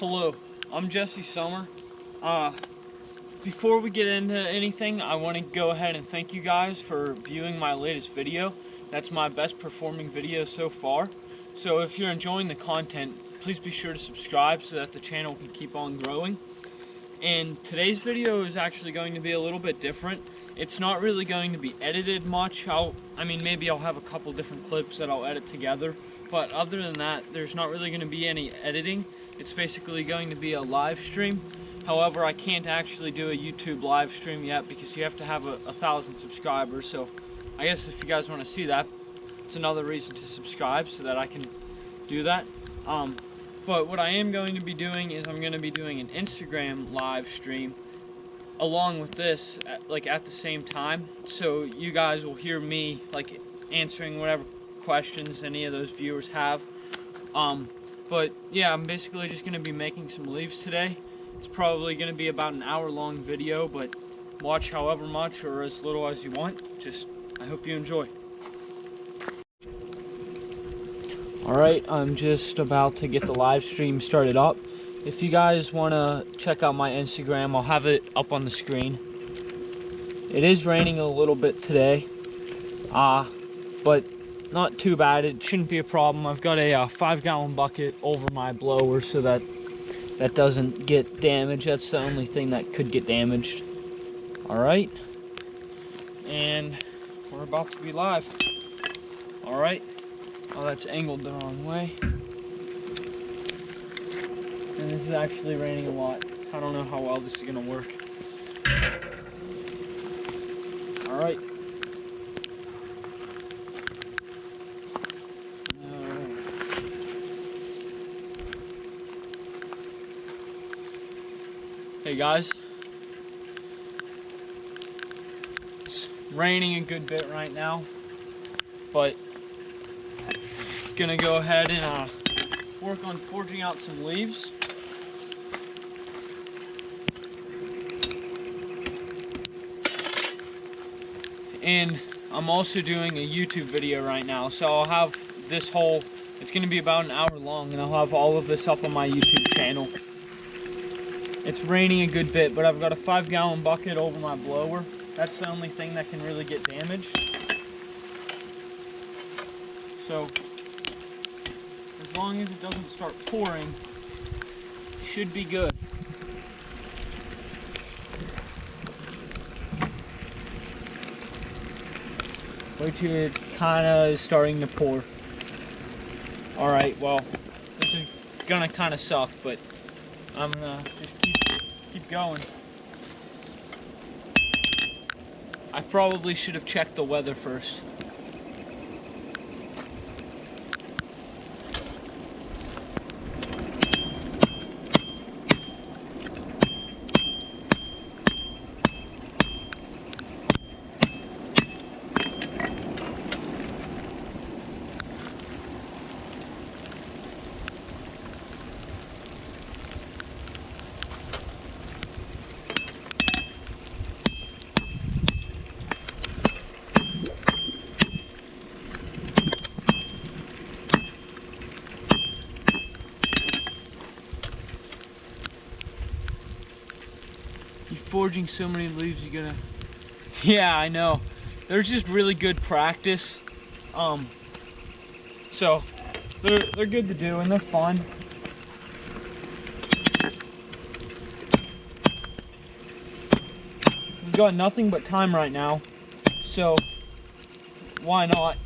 Hello, I'm Jesse Summer. Before we get into anything, I want to go ahead and thank you guys for viewing my latest video. That's my best performing video so far. So if you're enjoying the content, please be sure to subscribe so that the channel can keep on growing. And today's video is actually going to be a little bit different. It's not really going to be edited much. Maybe I'll have a couple different clips that I'll edit together. But other than that, there's not really going to be any editing. It's basically going to be a live stream. However, I can't actually do a YouTube live stream yet because you have to have 1,000 subscribers. So I guess if you guys want to see that, it's another reason to subscribe so that I can do that. But what I am going to be doing is I'm going to be doing an Instagram live stream along with this at the same time. So you guys will hear me answering whatever questions any of those viewers have. But yeah, I'm basically just going to be making some leaves today. It's probably going to be about an hour-long video, but watch however much or as little as you want. I hope you enjoy. Alright, I'm just about to get the live stream started up. If you guys want to check out my Instagram, I'll have it up on the screen. It is raining a little bit today, but not too bad. It shouldn't be a problem. I've got a 5-gallon bucket over my blower so that doesn't get damaged. That's the only thing that could get damaged. Alright, and we're about to be live. Alright, oh, that's angled the wrong way. And this is actually raining a lot. I don't know how well this is gonna work. Alright. Hey guys, it's raining a good bit right now, but gonna go ahead and work on forging out some leaves. And I'm also doing a YouTube video right now, so I'll have this it's gonna be about an hour long, and I'll have all of this up on my YouTube channel. It's raining a good bit, but I've got a 5-gallon bucket over my blower. That's the only thing that can really get damaged. So, as long as it doesn't start pouring, it should be good. Which it kinda is starting to pour. Alright, well, this is gonna kinda suck, but I'm gonna just keep going. I probably should have checked the weather first. Forging so many leaves, you're gonna... Yeah, I know. They're just really good practice. So they're good to do and they're fun. We've got nothing but time right now, so why not?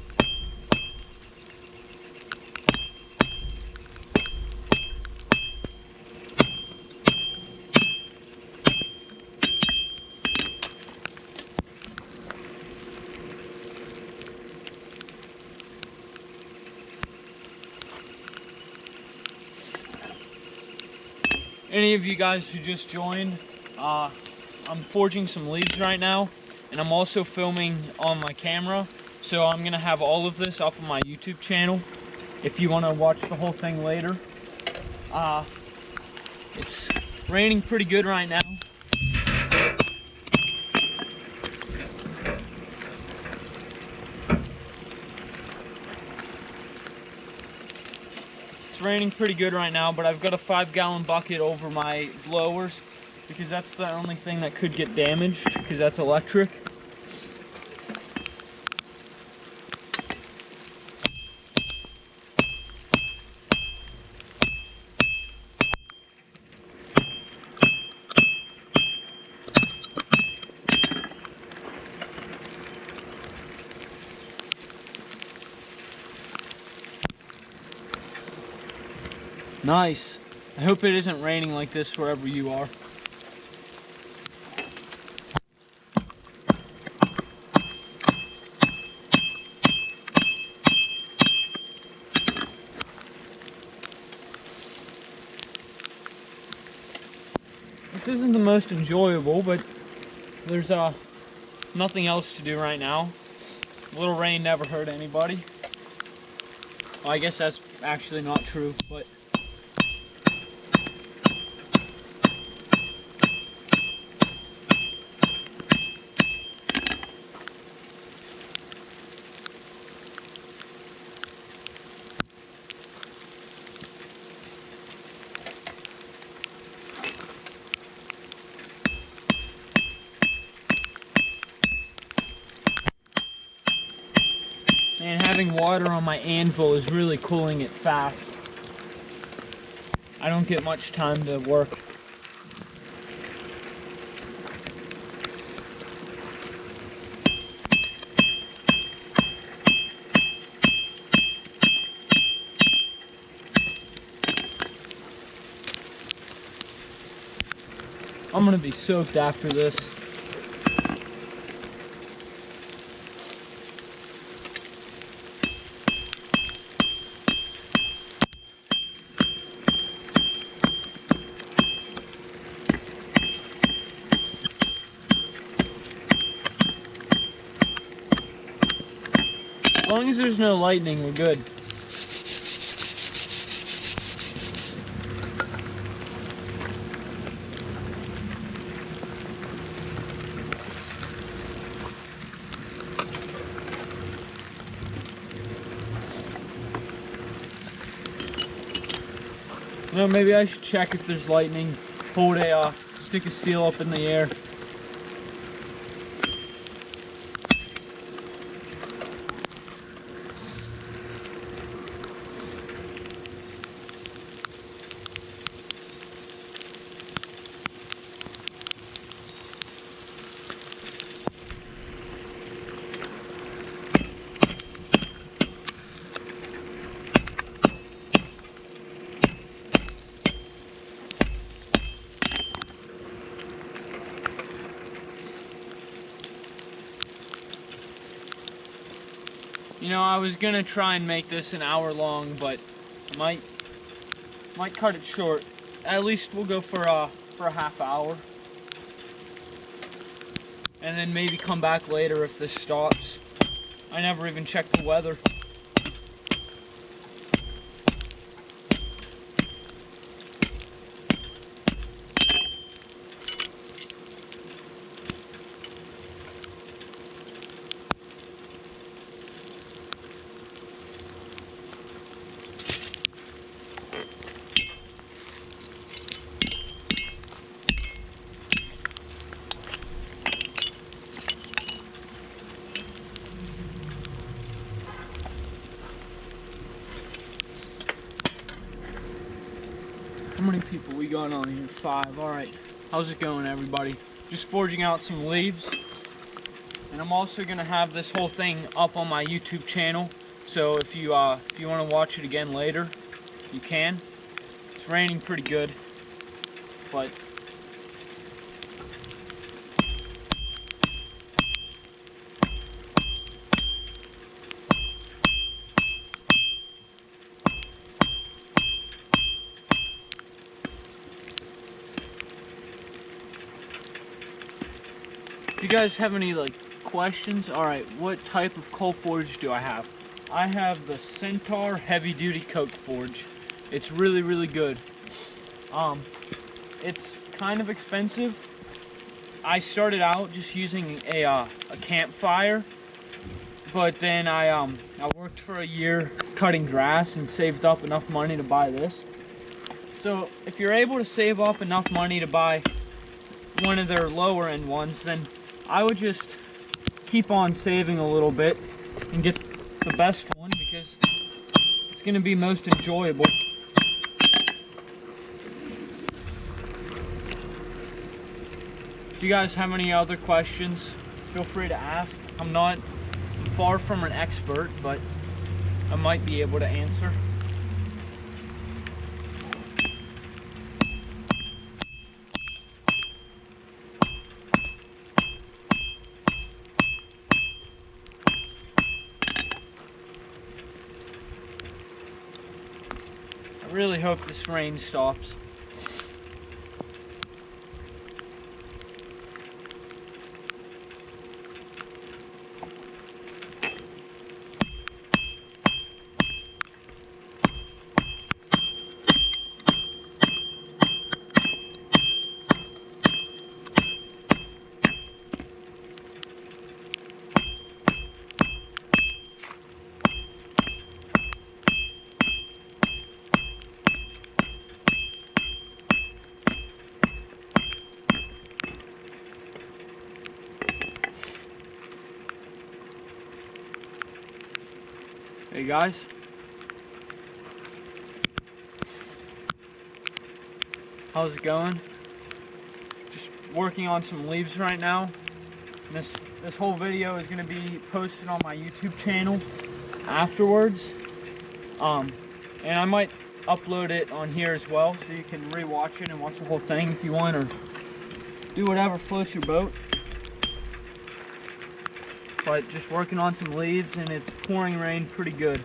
Any of you guys who just joined, I'm forging some leaves right now, and I'm also filming on my camera, so I'm gonna have all of this up on my YouTube channel if you want to watch the whole thing later. It's raining pretty good right now. raining pretty good right now, but I've got a 5-gallon bucket over my blowers because that's the only thing that could get damaged because that's electric. Nice. I hope it isn't raining like this wherever you are. This isn't the most enjoyable, but there's nothing else to do right now. A little rain never hurt anybody. Well, I guess that's actually not true, but man, having water on my anvil is really cooling it fast. I don't get much time to work. I'm gonna be soaked after this. As long as there's no lightning, we're good. You know, maybe I should check if there's lightning, hold a stick of steel up in the air. You know, I was gonna try and make this an hour long, but I might cut it short. At least we'll go for a half hour, and then maybe come back later if this stops. I never even checked the weather. How many people we got on here? 5. Alright. How's it going, everybody? Just forging out some leaves. And I'm also going to have this whole thing up on my YouTube channel. So if you want to watch it again later, you can. It's raining pretty good. But if you guys have any questions, alright, what type of coal forge do I have? I have the Centaur heavy duty coke forge. It's really, really good. It's kind of expensive. I started out just using a campfire, But then I worked for a year cutting grass and saved up enough money to buy this. So if you're able to save up enough money to buy one of their lower end ones, then I would just keep on saving a little bit and get the best one, because it's going to be most enjoyable. If you guys have any other questions, feel free to ask. I'm not far from an expert, but I might be able to answer. I really hope this rain stops. Hey guys, how's it going? Just working on some leaves right now. And this whole video is going to be posted on my YouTube channel afterwards. And I might upload it on here as well, so you can re-watch it and watch the whole thing if you want, or do whatever floats your boat. But just working on some leaves, and it's pouring rain pretty good.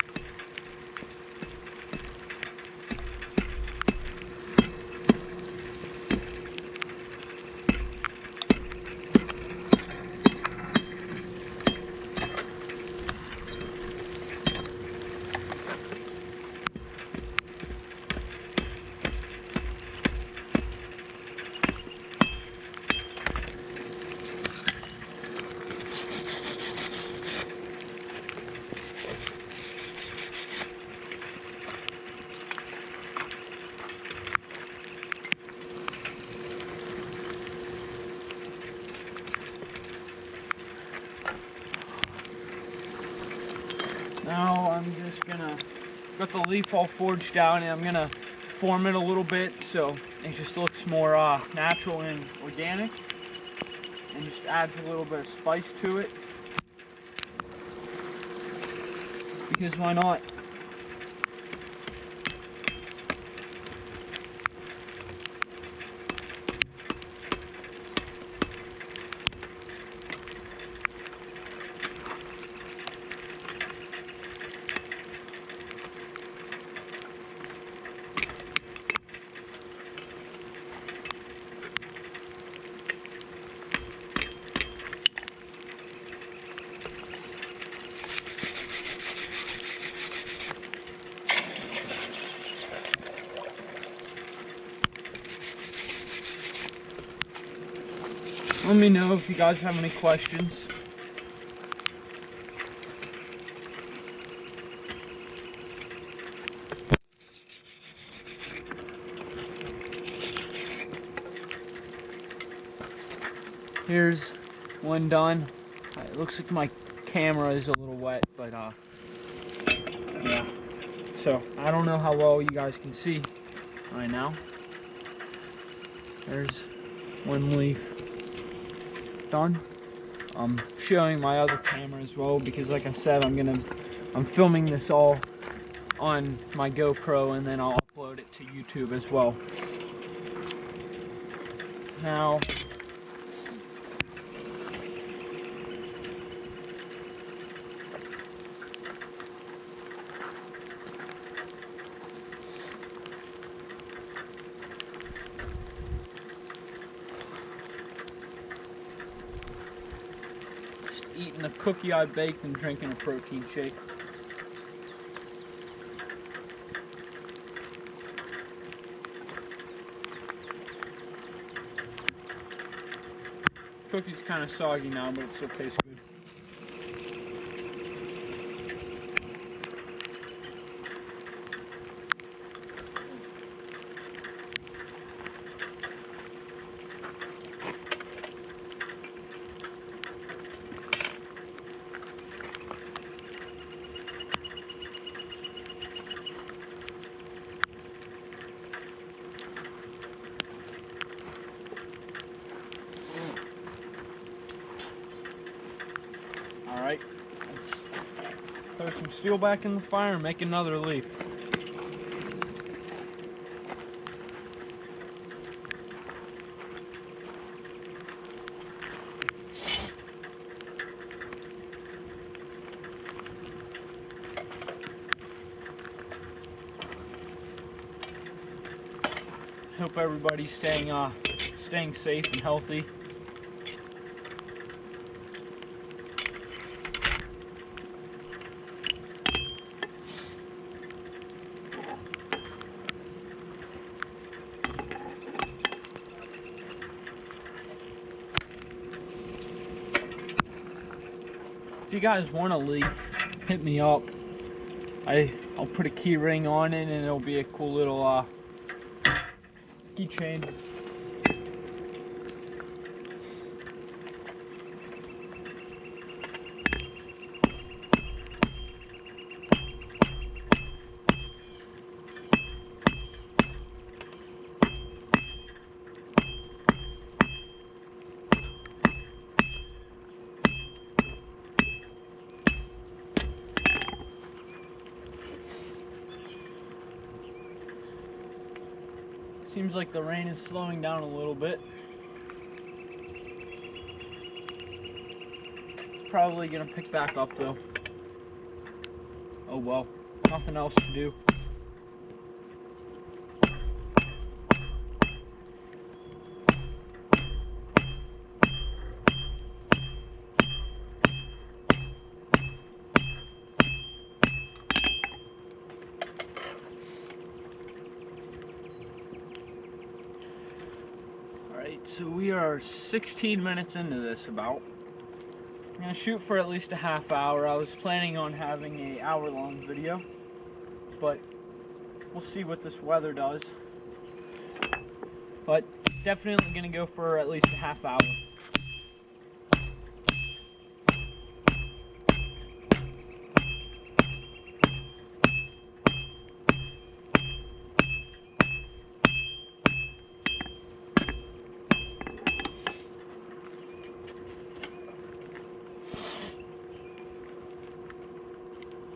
Now I'm just gonna got the leaf all forged out, and I'm gonna form it a little bit so it just looks more natural and organic, and just adds a little bit of spice to it, because why not? Let me know if you guys have any questions. Here's one done. It looks like my camera is a little wet, but yeah. So I don't know how well you guys can see right now. There's one leaf done. I'm showing my other camera as well, because like I said, I'm filming this all on my GoPro, and then I'll upload it to YouTube as well. Now just eating a cookie I baked and drinking a protein shake. Cookie's kind of soggy now, but it still tastes good. throw some steel back in the fire and make another leaf. Hope everybody's staying safe and healthy. If you guys want a leaf, hit me up. I'll put a key ring on it and it'll be a cool little keychain. Seems like the rain is slowing down a little bit. It's probably gonna pick back up though. Oh well, nothing else to do. So we are 16 minutes into this about. I'm gonna shoot for at least a half hour. I was planning on having an hour-long video, but we'll see what this weather does. But definitely gonna go for at least a half hour.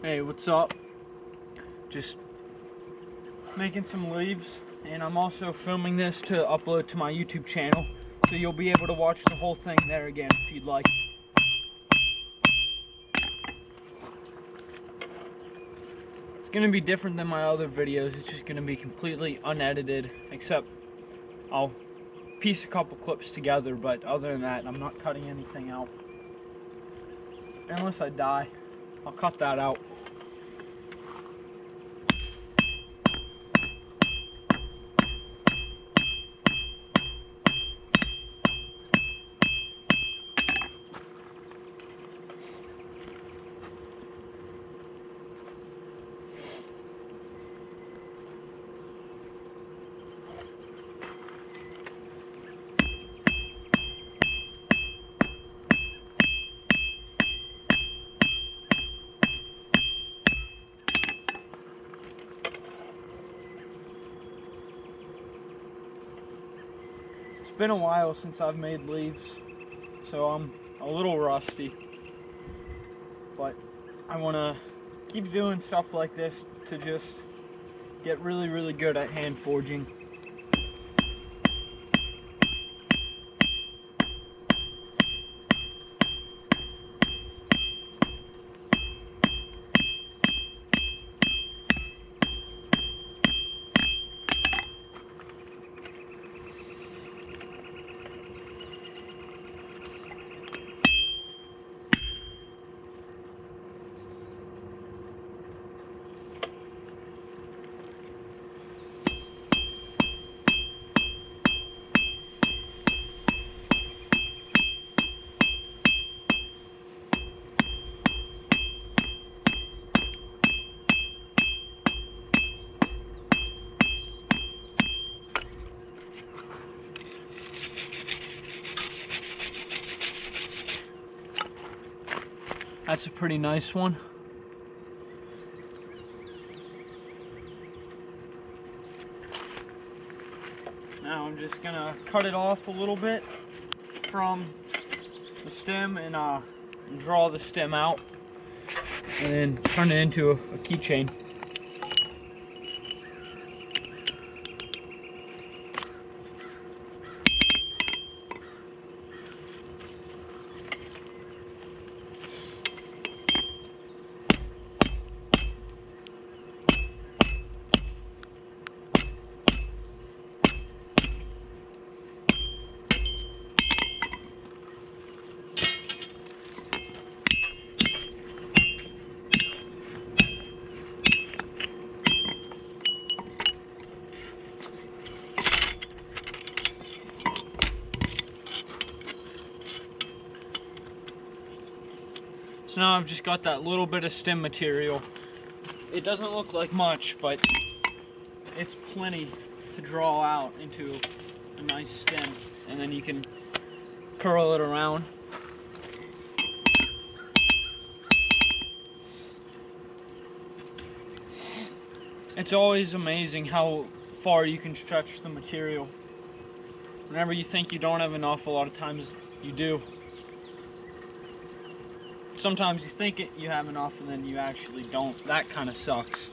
Hey, what's up? Just making some leaves, and I'm also filming this to upload to my YouTube channel, so you'll be able to watch the whole thing there again if you'd like. It's gonna be different than my other videos. It's just gonna be completely unedited, except I'll piece a couple clips together, but other than that, I'm not cutting anything out. Unless I die, I'll cut that out. It's been a while since I've made leaves, so I'm a little rusty, but I want to keep doing stuff like this to just get really good at hand forging. That's a pretty nice one. Now I'm just gonna cut it off a little bit from the stem and draw the stem out. and then turn it into a keychain. So now I've just got that little bit of stem material. It doesn't look like much, but it's plenty to draw out into a nice stem, and then you can curl it around. It's always amazing how far you can stretch the material. Whenever you think you don't have enough, a lot of times you do. Sometimes you think you have enough and then you actually don't. That kind of sucks.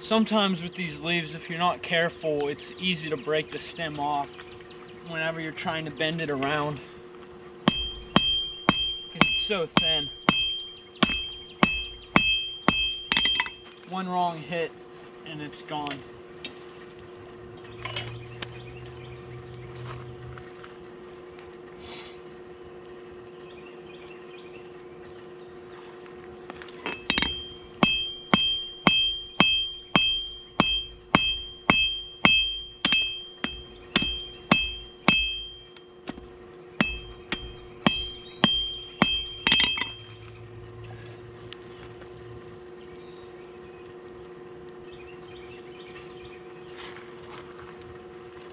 Sometimes with these leaves, if you're not careful, it's easy to break the stem off whenever you're trying to bend it around, because it's so thin. One wrong hit and it's gone.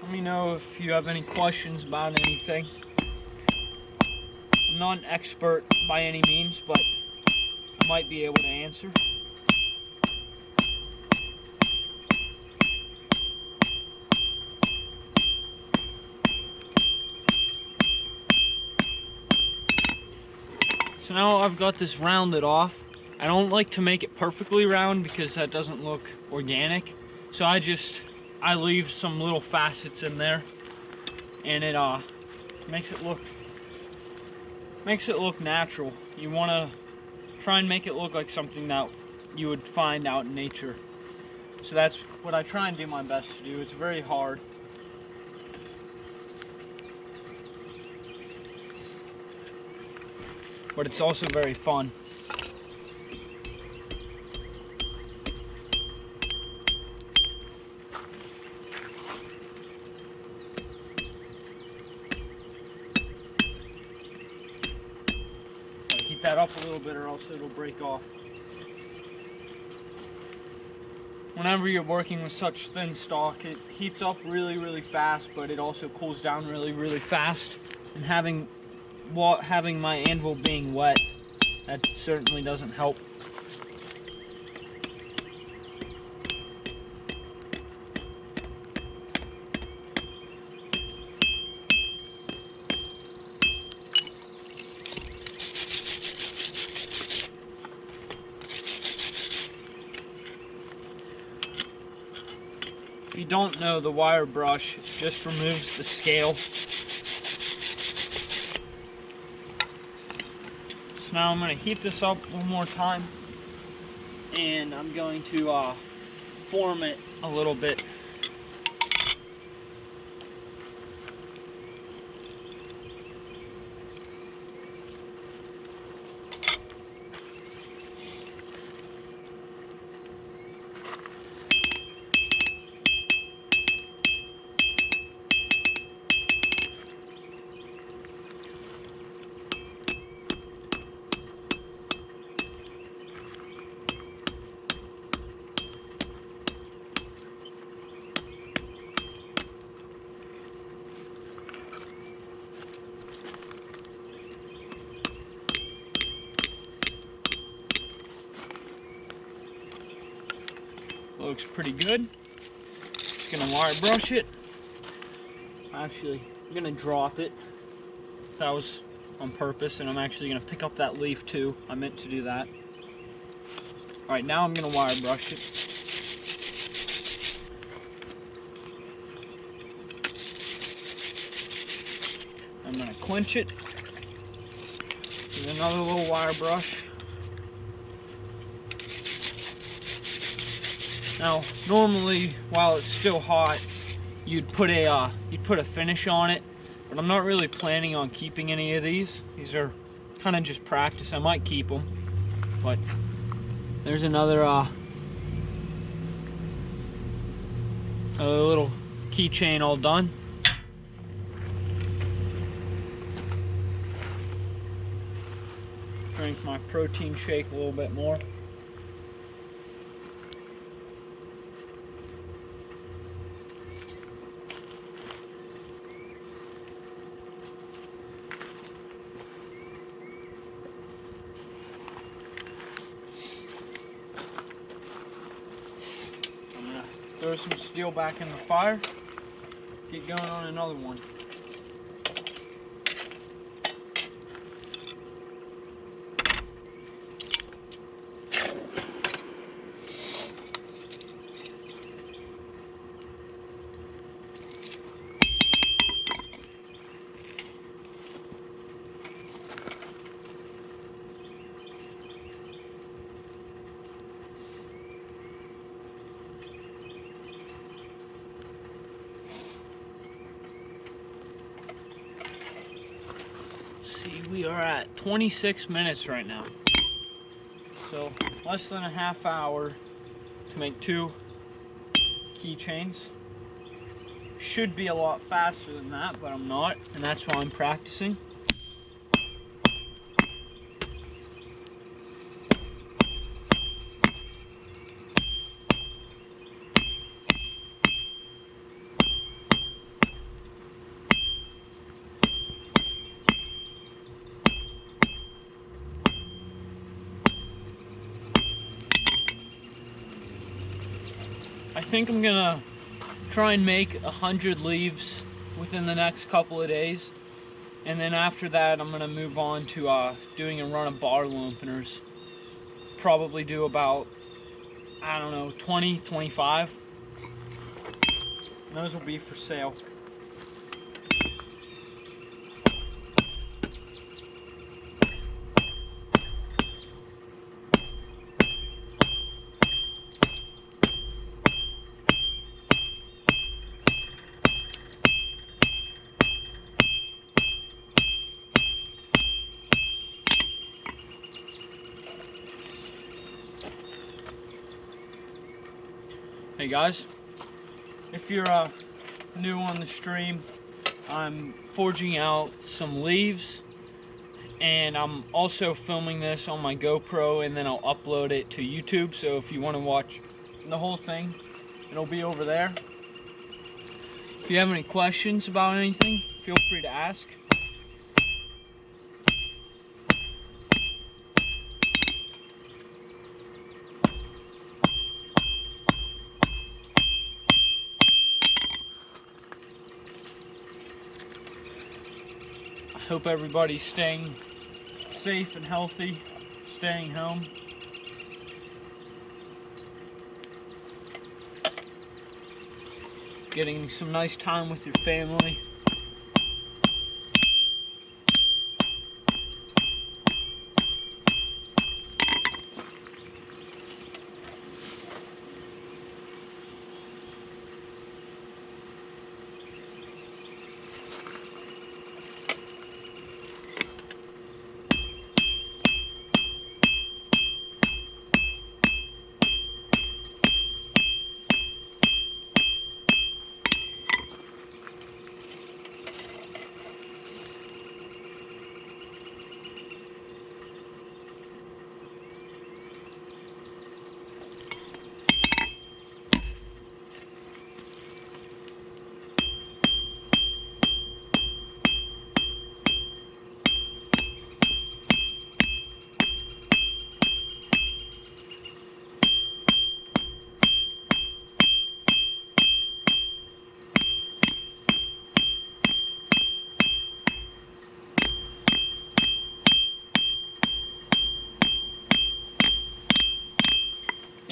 Let me know if you have any questions about anything. I'm not an expert by any means, but I might be able to answer. So now I've got this rounded off. I don't like to make it perfectly round because that doesn't look organic. So I leave some little facets in there, and it makes it look natural. You want to try and make it look like something that you would find out in nature. So that's what I try and do my best to do. It's very hard. But it's also very fun. Heat that up a little bit or else it'll break off. Whenever you're working with such thin stock, it heats up really fast, but it also cools down really fast. And having my anvil being wet, that certainly doesn't help. If you don't know, the wire brush just removes the scale. So now I'm going to heat this up one more time, and I'm going to form it a little bit. looks pretty good. Just gonna wire brush it. Actually, I'm gonna drop it. That was on purpose, and I'm actually gonna pick up that leaf too. I meant to do that. All right, now I'm gonna wire brush it. I'm gonna quench it with another little wire brush. Now, normally, while it's still hot, you'd put a finish on it, but I'm not really planning on keeping any of these. These are kind of just practice. I might keep them, but there's another a little keychain all done. Drink my protein shake a little bit more. I'm gonna throw some steel back in the fire. Get going on another one. We are at 26 minutes right now, so less than a half hour to make 2 keychains. Should be a lot faster than that, but I'm not, and that's why I'm practicing. I think I'm gonna try and make 100 leaves within the next couple of days, and then after that I'm gonna move on to doing a run of barley openers. Probably do about, I don't know, 20, 25. And those will be for sale. Hey guys, if you're new on the stream, I'm forging out some leaves, and I'm also filming this on my GoPro, and then I'll upload it to YouTube. So if you want to watch the whole thing, it'll be over there. If you have any questions about anything, feel free to ask. Hope everybody's staying safe and healthy, staying home. Getting some nice time with your family.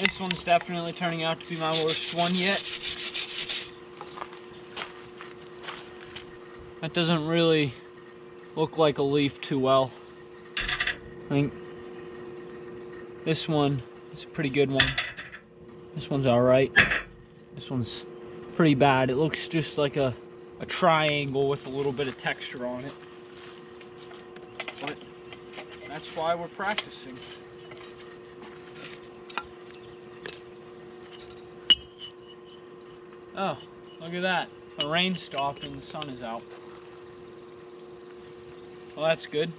This one's definitely turning out to be my worst one yet. That doesn't really look like a leaf too well. I think this one is a pretty good one. This one's alright. This one's pretty bad. It looks just like a triangle with a little bit of texture on it. But that's why we're practicing. Oh, look at that. The rain stopped and the sun is out. Well, that's good.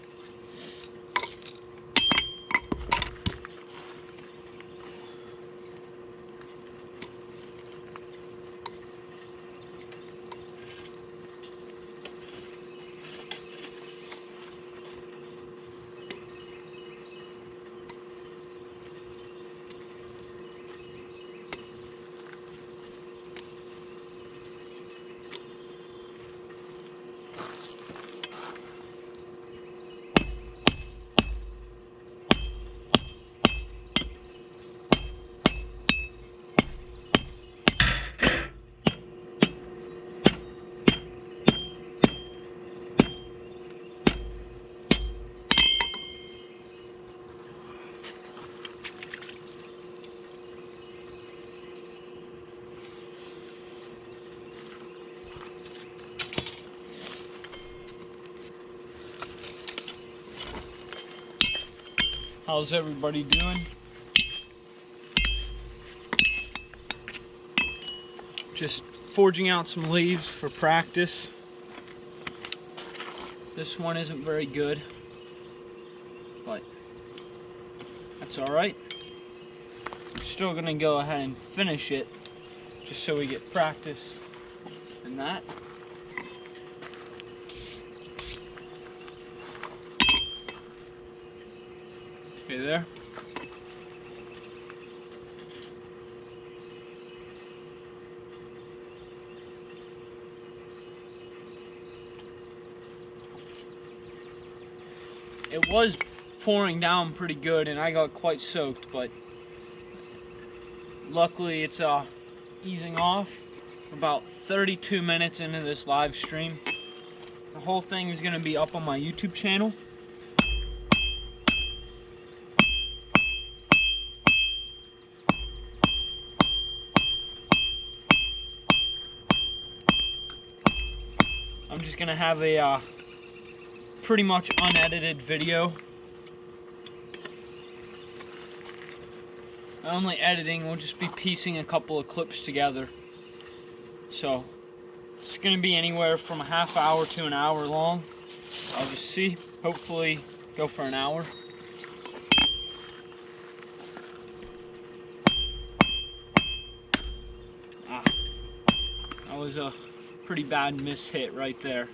How's everybody doing? Just forging out some leaves for practice. This one isn't very good, but that's alright. I'm still gonna go ahead and finish it just so we get practice in that. Okay, there. It was pouring down pretty good and I got quite soaked, but luckily it's easing off. About 32 minutes into this live stream. The whole thing is going to be up on my YouTube channel. I'm just going to have a pretty much unedited video. Only editing, we'll just be piecing a couple of clips together. So it's going to be anywhere from a half hour to an hour long. I'll just see. Hopefully go for an hour. That was a pretty bad miss hit right there.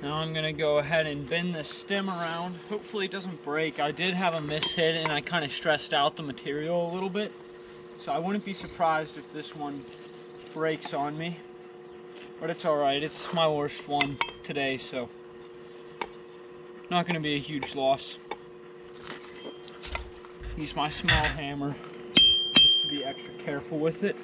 Now I'm going to go ahead and bend the stem around. Hopefully it doesn't break. I did have a miss hit and I kind of stressed out the material a little bit. So I wouldn't be surprised if this one breaks on me. But it's alright. It's my worst one today, so Not going to be a huge loss. Use my small hammer just to be extra careful with it.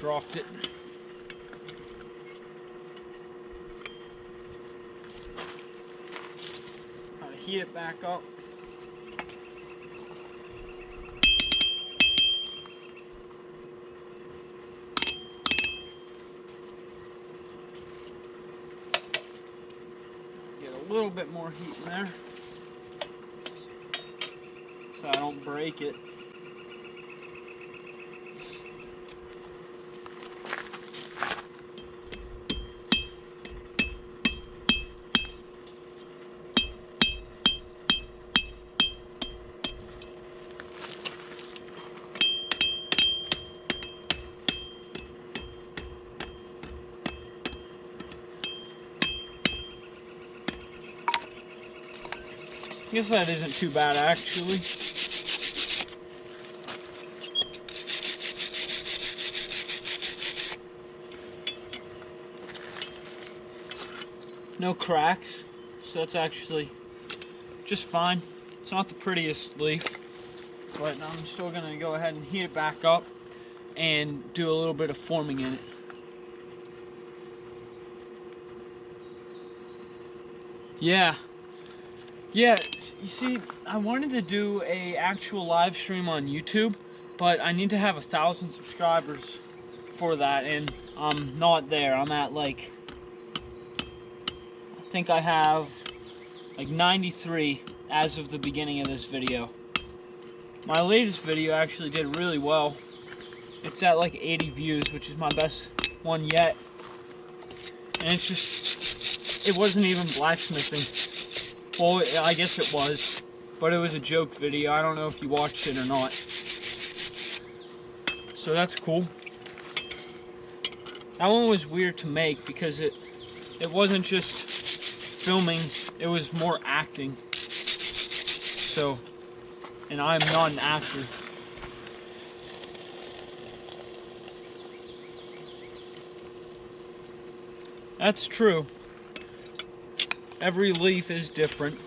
Dropped it. Gotta heat it back up. Get a little bit more heat in there so I don't break it. I guess that isn't too bad, actually. No cracks, so that's actually just fine. It's not the prettiest leaf, but I'm still gonna go ahead and heat it back up and do a little bit of forming in it. Yeah, you see, I wanted to do a actual live stream on YouTube, but I need to have 1,000 subscribers for that, and I'm not there. I'm at like, I think I have like 93 as of the beginning of this video. My latest video actually did really well. It's at like 80 views, which is my best one yet. And it's just, it wasn't even blacksmithing. Well, I guess it was, but it was a joke video. I don't know if you watched it or not. So that's cool. That one was weird to make because it wasn't just filming, it was more acting. So, and I'm not an actor. That's true. Every leaf is different.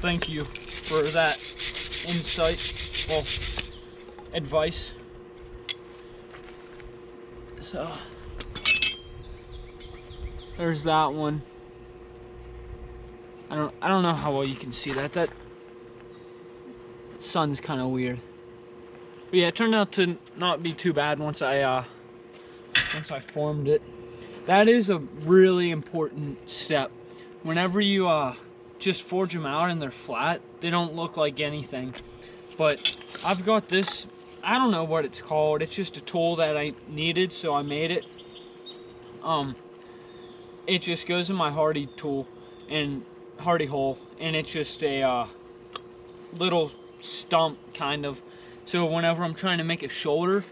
Thank you for that insight, well, advice. So, there's that one. I don't know how well you can see that. That sun's kind of weird. But yeah, it turned out to not be too bad once I formed it. That is a really important step. Whenever you just forge them out and they're flat, they don't look like anything. But I've got this, I don't know what it's called. It's just a tool that I needed, so I made it. It just goes in my hardy tool and hardy hole, and it's just a little stump kind of. So whenever I'm trying to make a shoulder,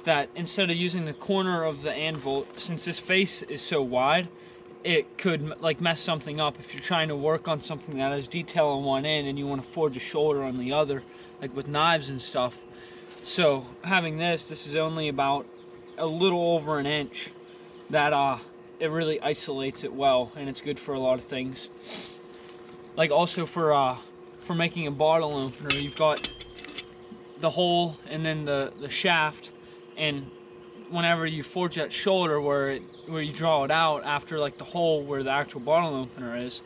that instead of using the corner of the anvil, since this face is so wide, it could like mess something up if you're trying to work on something that has detail on one end and you want to forge a shoulder on the other, like with knives and stuff. So having this is only about a little over an inch. That it really isolates it well, and it's good for a lot of things. Like also for making a bottle opener, you've got the hole and then the shaft. And whenever you forge that shoulder where you draw it out after like the hole where the actual bottle opener is,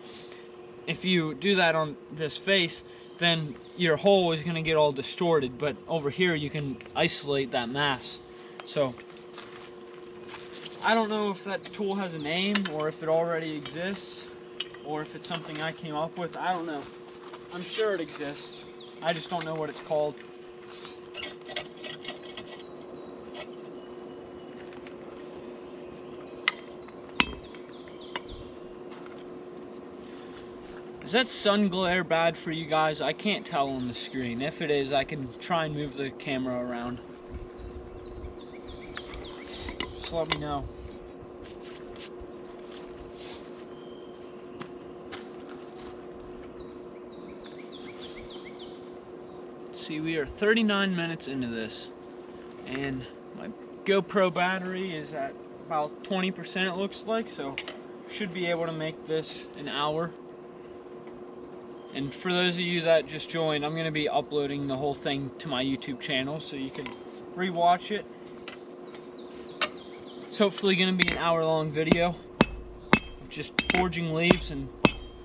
if you do that on this face, then your hole is going to get all distorted, but over here you can isolate that mass. So I don't know if that tool has a name or if it already exists or if it's something I came up with. I don't know. I'm sure it exists. I just don't know what it's called. Is that sun glare bad for you guys? I can't tell on the screen. If it is, I can try and move the camera around. Just let me know. see, we are 39 minutes into this, and my GoPro battery is at about 20%, it looks like, so should be able to make this an hour. And for those of you that just joined, I'm going to be uploading the whole thing to my YouTube channel, so you can rewatch it. It's hopefully going to be an hour-long video of just forging leaves and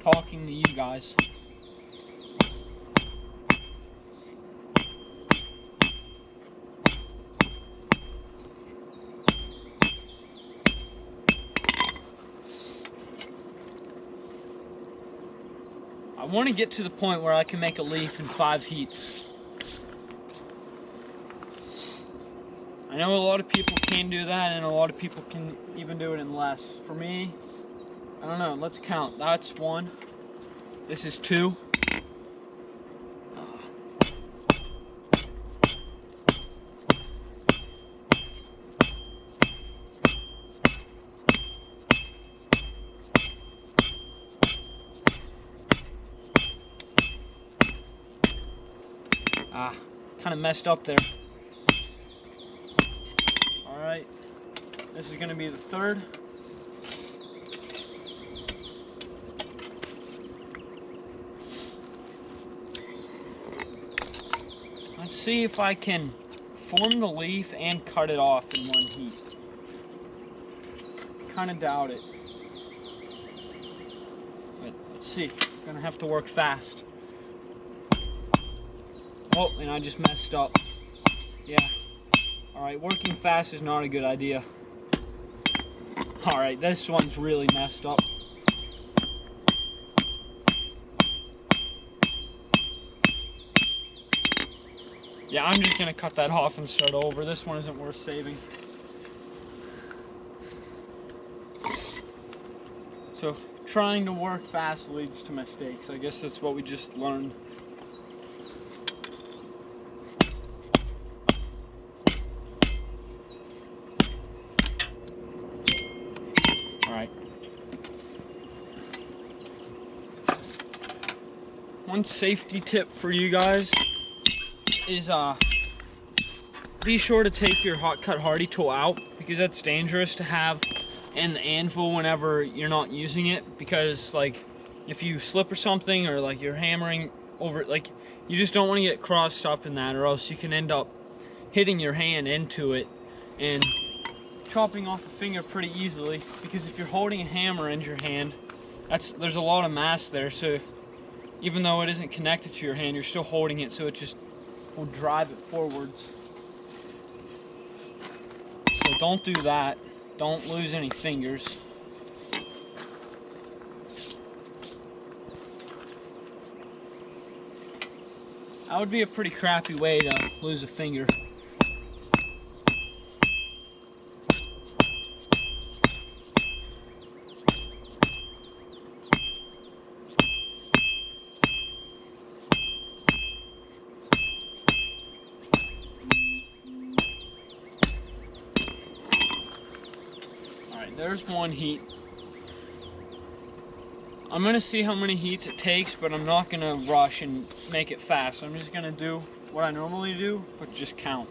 talking to you guys. I want to get to the point where I can make a leaf in 5 heats. I know a lot of people can do that, and a lot of people can even do it in less. For me, I don't know, let's count. That's 1. This is 2. Kind of messed up there. Alright, this is going to be the 3rd. Let's see if I can form the leaf and cut it off in 1 heat. Kind of doubt it. But let's see. I'm going to have to work fast. Oh, and I just messed up. Yeah. Alright, working fast is not a good idea. Alright, this one's really messed up. Yeah, I'm just gonna cut that off and start over. This one isn't worth saving. So, trying to work fast leads to mistakes. I guess that's what we just learned. One safety tip for you guys is be sure to take your hot cut hardy tool out, because that's dangerous to have in the anvil whenever you're not using it, because like if you slip or something, or like you're hammering over it, like you just don't want to get crossed up in that, or else you can end up hitting your hand into it and chopping off a finger pretty easily, because if you're holding a hammer in your hand, there's a lot of mass there, so even though it isn't connected to your hand, you're still holding it, so it just will drive it forwards. So don't do that. Don't lose any fingers. That would be a pretty crappy way to lose a finger. There's 1 heat. I'm going to see how many heats it takes, but I'm not going to rush and make it fast. I'm just going to do what I normally do, but just count.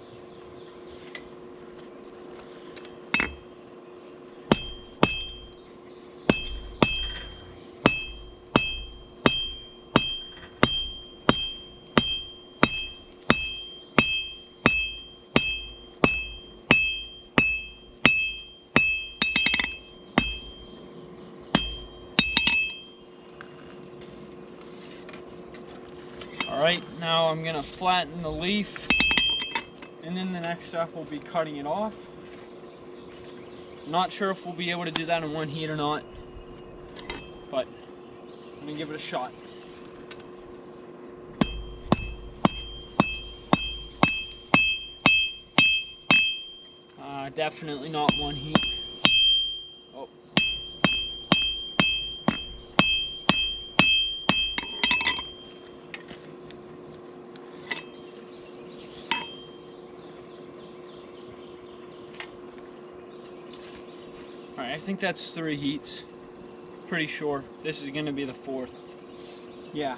Alright, now I'm going to flatten the leaf, and then the next step will be cutting it off. I'm not sure if we'll be able to do that in 1 heat or not, but I'm going to give it a shot. Definitely not 1 heat. Oh. Alright, I think that's 3 heats. Pretty sure. This is going to be the 4th. Yeah.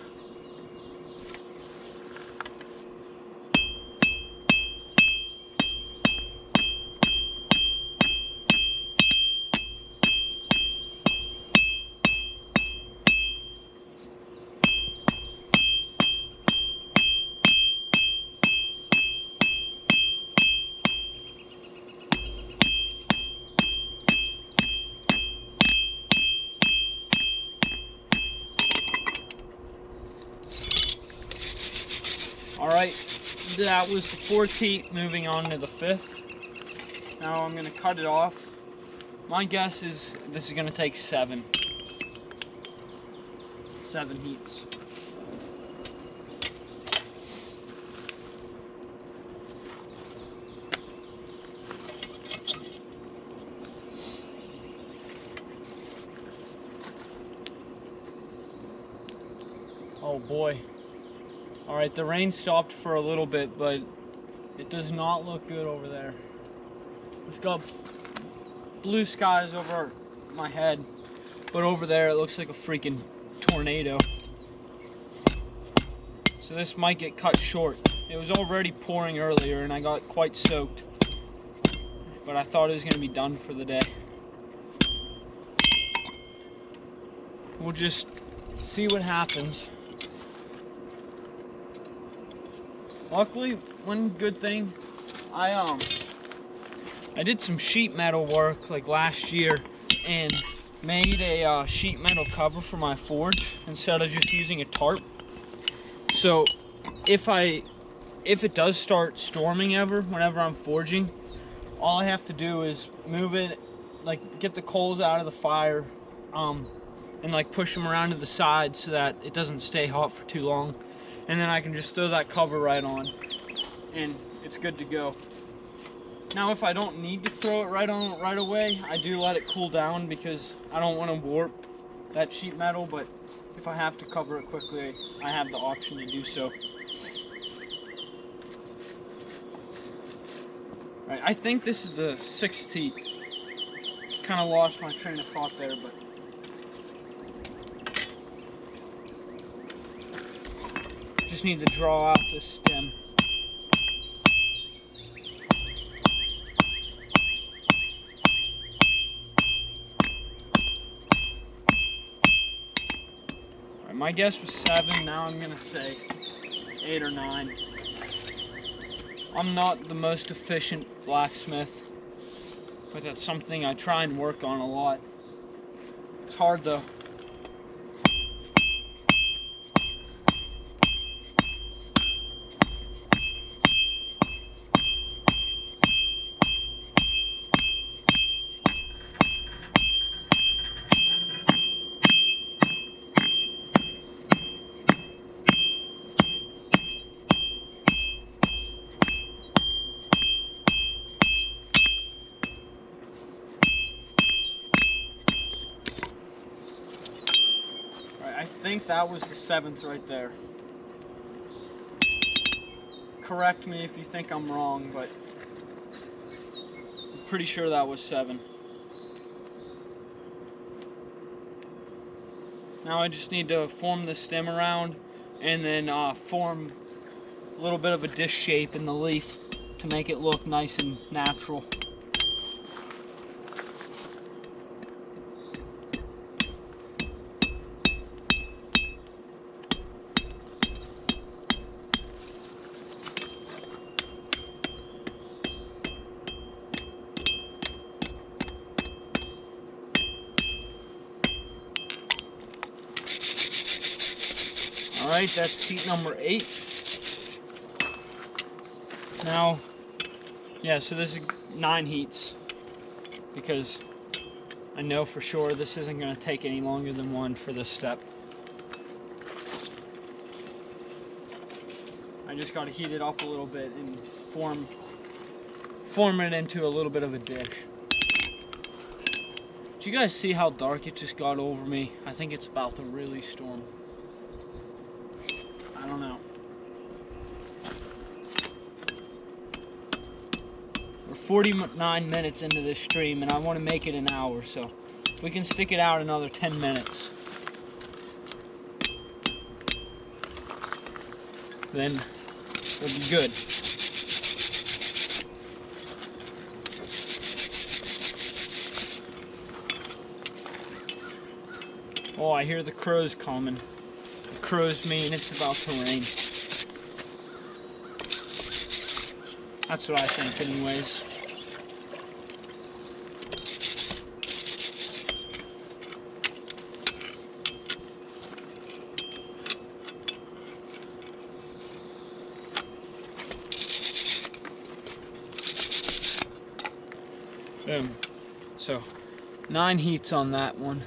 that was the 4th heat, moving on to the 5th. Now I'm going to cut it off. My guess is this is going to take 7 heats. Oh boy. Alright, the rain stopped for a little bit, but it does not look good over there. We've got blue skies over my head, but over there it looks like a freaking tornado. So this might get cut short. It was already pouring earlier and I got quite soaked, but I thought it was going to be done for the day. We'll just see what happens. Luckily, one good thing, I did some sheet metal work like last year and made a sheet metal cover for my forge instead of just using a tarp. So if it does start storming ever, whenever I'm forging, all I have to do is move it, like get the coals out of the fire, and like push them around to the side so that it doesn't stay hot for too long. And then I can just throw that cover right on and it's good to go. Now if I don't need to throw it right on right away, I do let it cool down because I don't want to warp that sheet metal, but if I have to cover it quickly, I have the option to do so. Right, I think this is the 6th heat. Kind of lost my train of thought there, but just need to draw out this stem. Alright, my guess was 7, now I'm gonna say 8 or 9. I'm not the most efficient blacksmith, but that's something I try and work on a lot. It's hard though. I think that was the 7th right there. Correct me if you think I'm wrong, but I'm pretty sure that was 7. Now I just need to form the stem around and then form a little bit of a disc shape in the leaf to make it look nice and natural. Alright, that's heat number 8. Now, yeah, so this is 9 heats, because I know for sure this isn't going to take any longer than 1 for this step. I just got to heat it up a little bit and form it into a little bit of a dish. Do you guys see how dark it just got over me? I think it's about to really storm. I don't know. We're 49 minutes into this stream and I want to make it an hour, so if we can stick it out another 10 minutes, then we'll be good. Oh, I hear the crows coming. The crows mean it's about to rain. That's what I think anyways. Boom. So 9 heats on that one.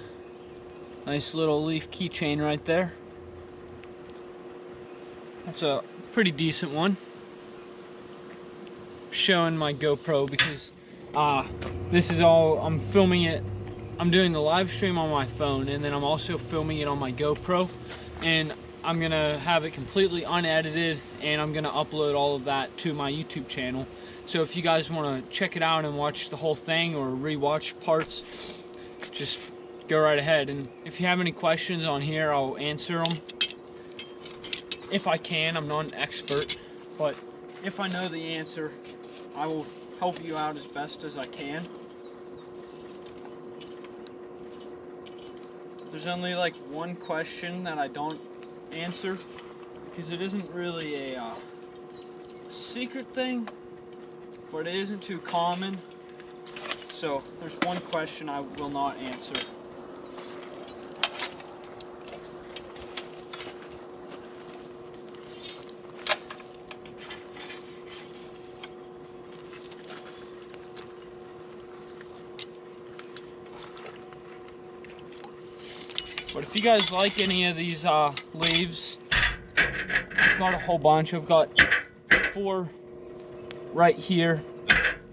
Nice little leaf keychain right there. That's a pretty decent one. Showing my GoPro because this is all, I'm filming it. I'm doing the live stream on my phone, and then I'm also filming it on my GoPro, and I'm gonna have it completely unedited, and I'm gonna upload all of that to my YouTube channel. So if you guys want to check it out and watch the whole thing or rewatch parts, just go right ahead. And if you have any questions on here, I'll answer them if I can. I'm not an expert, but if I know the answer, I will help you out as best as I can. There's only like one question that I don't answer because it isn't really a secret thing, but it isn't too common. So there's one question I will not answer. But if you guys like any of these leaves, I've got a whole bunch. I've got 4 right here,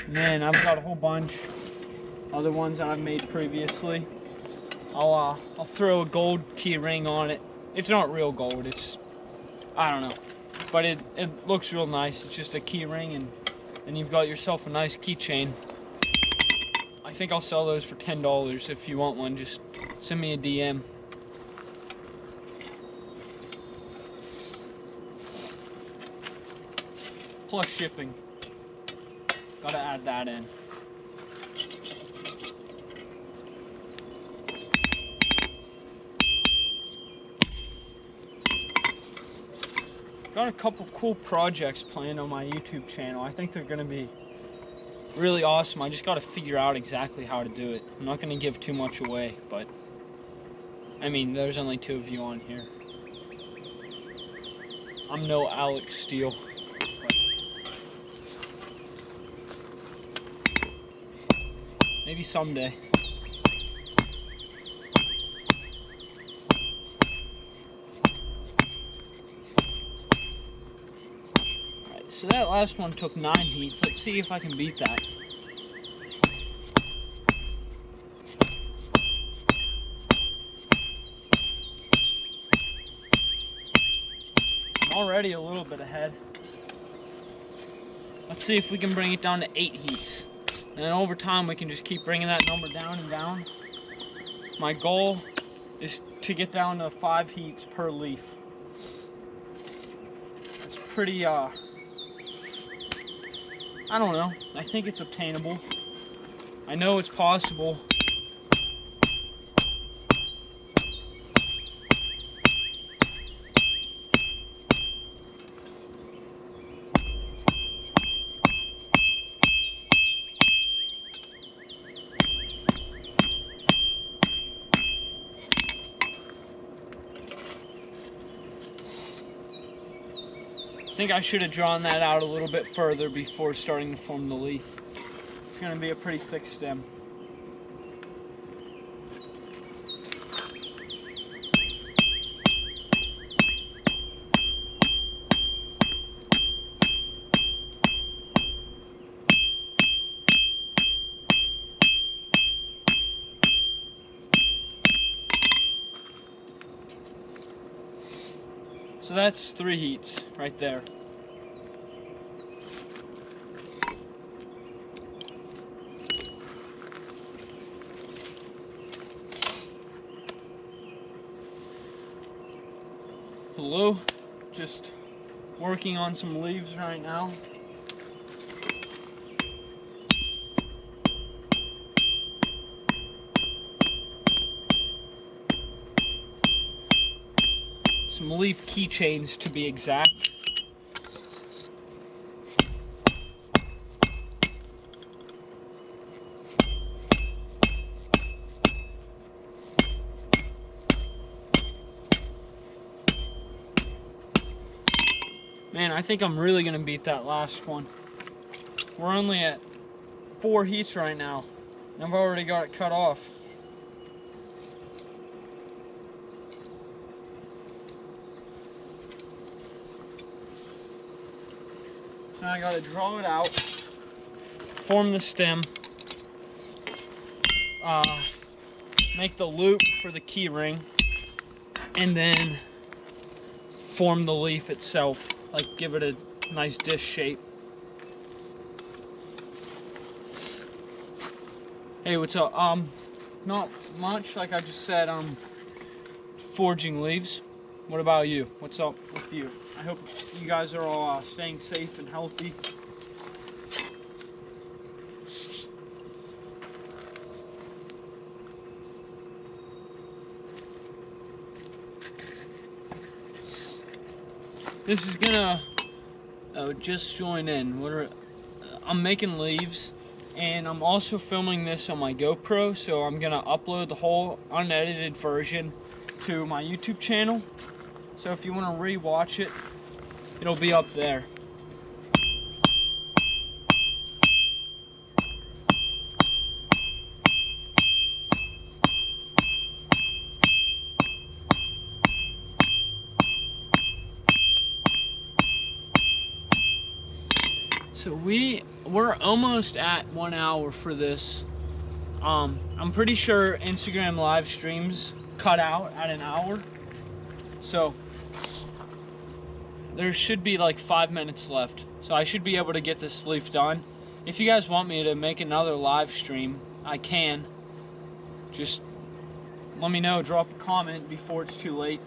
and then I've got a whole bunch other ones that I've made previously. I'll throw a gold key ring on it. It's not real gold, it's, I don't know, but it looks real nice. It's just a key ring, and you've got yourself a nice keychain. I think I'll sell those for $10. If you want one, just send me a DM. Plus shipping. Gotta add that in. Got a couple cool projects planned on my YouTube channel. I think they're gonna be really awesome. I just gotta figure out exactly how to do it. I'm not gonna give too much away, but I mean, there's only 2 of you on here. I'm no Alex Steele. Maybe someday. Alright, so that last one took 9 heats. Let's see if I can beat that. I'm already a little bit ahead. Let's see if we can bring it down to 8 heats. And then over time, we can just keep bringing that number down and down. My goal is to get down to 5 heats per leaf. It's pretty, I don't know. I think it's obtainable. I know it's possible. I think I should have drawn that out a little bit further before starting to form the leaf. It's going to be a pretty thick stem. So that's 3 heats right there. Hello, just working on some leaves right now. Some leaf keychains to be exact. Man, I think I'm really gonna beat that last one. We're only at 4 heats right now. I've already got it cut off. Now I gotta draw it out, form the stem, make the loop for the key ring, and then form the leaf itself, like give it a nice disc shape. Hey, what's up? Not much, like I just said, I'm forging leaves. What about you? What's up with you? I hope you guys are all staying safe and healthy. This is gonna just join in. I'm making leaves, and I'm also filming this on my GoPro, so I'm gonna upload the whole unedited version to my YouTube channel. So if you want to re-watch it, it'll be up there. So we're almost at 1 hour for this. I'm pretty sure Instagram live streams cut out at an hour. So there should be like 5 minutes left. So I should be able to get this leaf done. If you guys want me to make another live stream, I can. Just let me know, drop a comment before it's too late.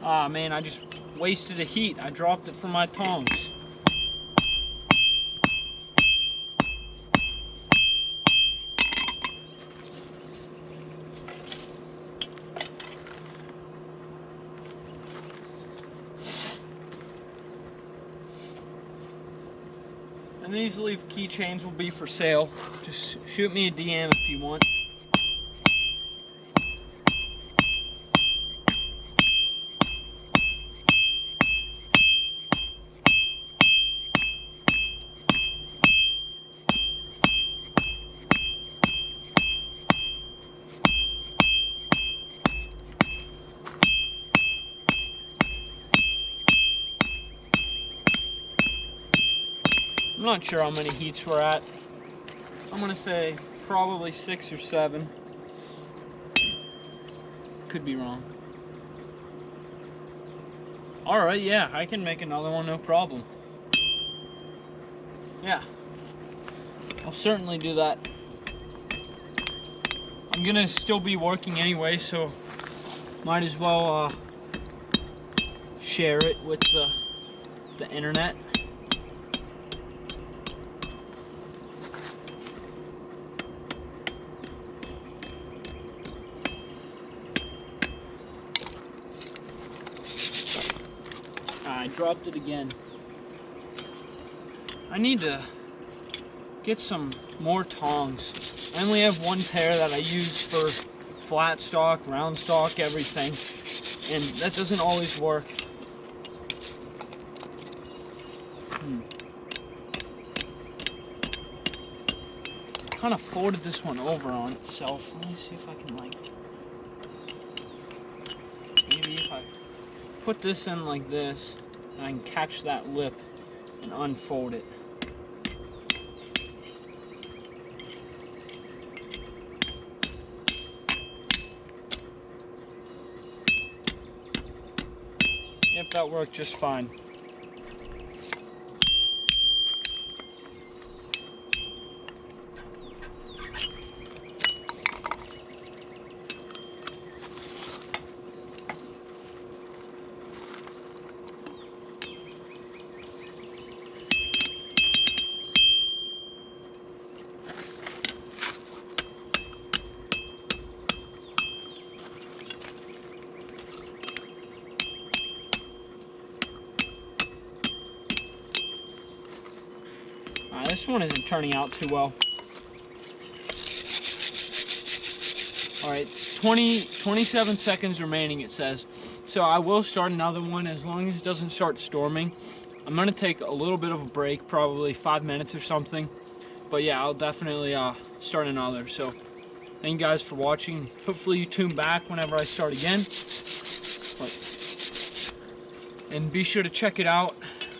Ah man, I just wasted a heat. I dropped it from my tongs. And these leaf keychains will be for sale. Just shoot me a DM if you want. I'm not sure how many heats we're at. I'm gonna say probably 6 or 7. Could be wrong. Alright, yeah, I can make another one, no problem. Yeah, I'll certainly do that. I'm gonna still be working anyway, so might as well share it with the internet. I dropped it again. I need to get some more tongs. I only have one pair that I use for flat stock, round stock, everything. And that doesn't always work. Kind of folded this one over on itself. Let me see if I can maybe if I put this in like this, and I can catch that lip and unfold it. Yep, that worked just fine. This one isn't turning out too well. Alright, it's 27 seconds remaining, it says. So I will start another one as long as it doesn't start storming. I'm gonna take a little bit of a break, probably 5 minutes or something. But yeah, I'll definitely start another. So thank you guys for watching. Hopefully you tune back whenever I start again. And be sure to check it out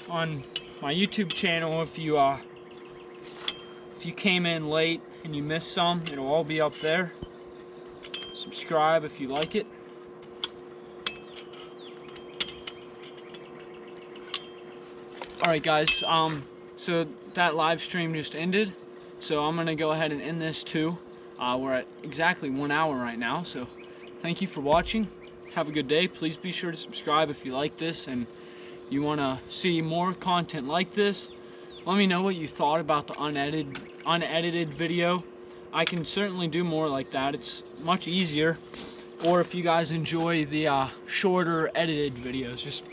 on my YouTube channel. If you came in late and you missed some, it'll all be up there. Subscribe if you like it. Alright guys, so that live stream just ended, so I'm gonna go ahead and end this too. We're at exactly 1 hour right now, so thank you for watching. Have a good day. Please be sure to subscribe if you like this and you want to see more content like this. Let me know what you thought about the unedited video. I can certainly do more like that. It's much easier. Or if you guys enjoy the shorter edited videos, just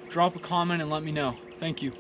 drop a comment and let me know. Thank you.